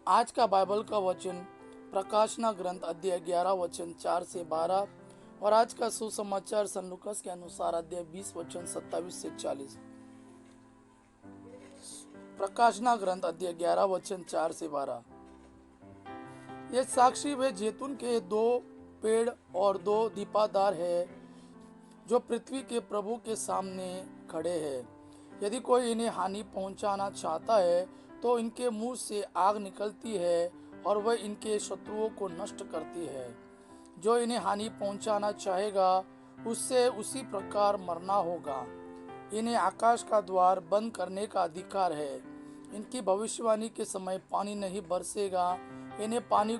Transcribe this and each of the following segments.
आज का बाइबल का वचन प्रकाशना ग्रंथ अध्याय 11 वचन 4 से 12 और आज का सुसमाचार सन लूकास के अनुसार अध्याय 20 वचन 27 से 40। प्रकाशना ग्रंथ अध्याय 11 वचन 4 से 12। ये साक्षी वे जैतून के दो पेड़ और दो दीपादार है जो पृथ्वी के प्रभु के सामने खड़े हैं। यदि कोई इन्हें हानि पहुंचाना चाहता है तो इनके मुंह से आग निकलती है और वह इनके शत्रुओं को नष्ट करती है। जो इन्हें हानि पहुंचाना चाहेगा उससे उसी प्रकार मरना होगा। इन्हें आकाश का द्वार बंद करने का अधिकार है। इनकी भविष्यवाणी के समय पानी नहीं बरसेगा। इन्हें पानी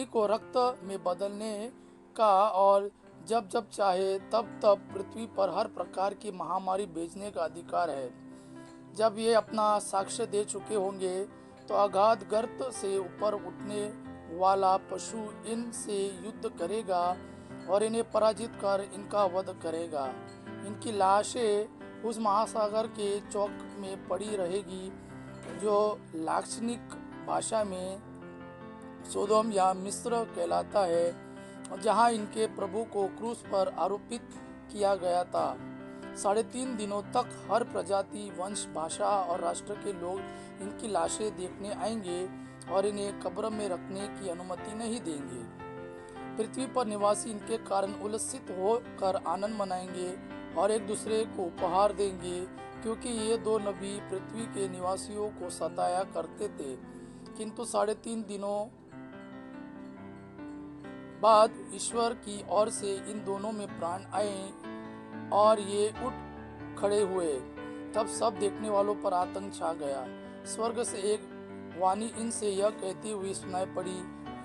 को रक्त में बदलने का और जब जब चाहे तब तब पृथ्वी पर हर प्रकार की महामारी भेजने का अधिकार है। जब ये अपना साक्ष्य दे चुके होंगे तो अगाध गर्त से ऊपर उठने वाला पशु इनसे युद्ध करेगा और इन्हें पराजित कर इनका वध करेगा। इनकी लाशें उस महासागर के चौक में पड़ी रहेगी जो लाक्षणिक भाषा में सोदोम या मिस्र कहलाता है, जहां इनके प्रभु को क्रूस पर आरोपित किया गया था। 3.5 दिनों तक हर प्रजाति, वंश, भाषा और राष्ट्र के लोग इनकी लाशें देखने आएंगे और इन्हें कब्र में रखने की अनुमति नहीं देंगे। पृथ्वी पर निवासी इनके कारण उल्लसित होकर आनंद मनाएंगे और एक दूसरे को उपहार देंगे, क्योंकि ये दो नबी पृथ्वी के निवासियों को सताया करते थे। किंतु 3.5 दिनों बाद ईश्वर की ओर से इन दोनों में प्राण आए और ये उठ खड़े हुए। तब सब देखने वालों पर आतंक छा गया। स्वर्ग से एक वाणी इनसे यह कहती हुई सुनाई पड़ी,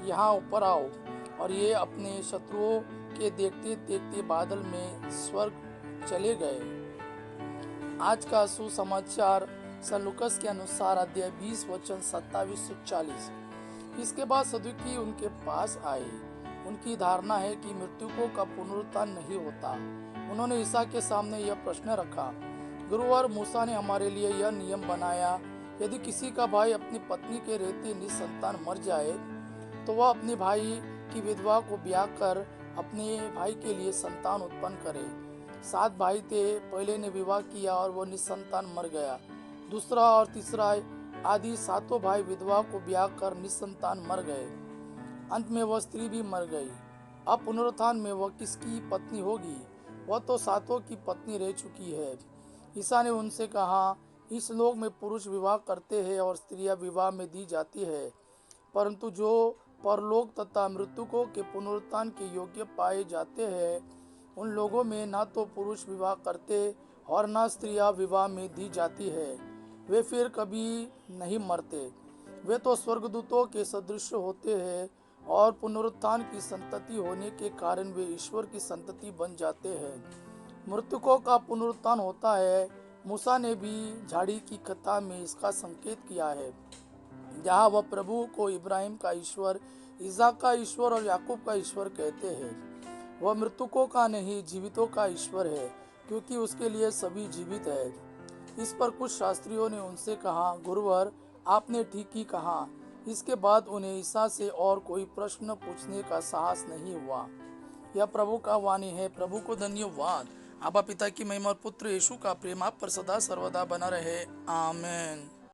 यहाँ ऊपर आओ। और ये अपने शत्रुओं के देखते देखते बादल में स्वर्ग चले गए। आज का सुसमाचार सन लूकास के अनुसार अध्याय 20 वचन 27 से 40। इसके बाद सदुकी उनके पास आए। उनकी धारणा है कि मृतकों का पुनरुत्थान नहीं होता। उन्होंने ईसा के सामने यह प्रश्न रखा, गुरुवर, मूसा ने हमारे लिए यह नियम बनाया, यदि किसी का भाई अपनी पत्नी के रहते निसंतान मर जाए तो वह अपने भाई की विधवा को ब्याह कर अपने भाई के लिए संतान उत्पन्न करे। 7 भाई थे। पहले ने विवाह किया और वह निसंतान मर गया। दूसरा और तीसरा आदि 7 भाई विधवा को ब्याह कर निसंतान मर गए। अंत में वह स्त्री भी मर गई। अब पुनरुत्थान में वह किसकी पत्नी होगी? वह तो 7 की पत्नी रह चुकी है। ईसा ने उनसे कहा, इस लोक में पुरुष विवाह करते हैं और स्त्रियां विवाह में दी जाती है, परंतु जो परलोक तथा मृतकों के पुनरुत्थान के योग्य पाए जाते हैं उन लोगों में न तो पुरुष विवाह करते और न स्त्रियां विवाह में दी जाती है। वे फिर कभी नहीं मरते। वे तो स्वर्गदूतों के सदृश होते हैं और पुनरुत्थान की संतति होने के कारण वे ईश्वर की संतति बन जाते हैं। मृतकों का पुनरुत्थान होता है। मूसा ने भी झाड़ी की कथा में इसका संकेत किया है, जहाँ वह प्रभु को इब्राहिम का ईश्वर, इसहाक का ईश्वर और याकूब का ईश्वर कहते हैं। वह मृतकों का नहीं, जीवितों का ईश्वर है, क्योंकि उसके लिए सभी जीवित है। इस पर कुछ शास्त्रियों ने उनसे कहा, गुरुवर, आपने ठीक ही कहा। इसके बाद उन्हें ईसा से और कोई प्रश्न पूछने का साहस नहीं हुआ। यह प्रभु का वाणी है। प्रभु को धन्यवाद। आबा पिता की महिमा और पुत्र यीशु का प्रेम आप पर सदा सर्वदा बना रहे। आमीन।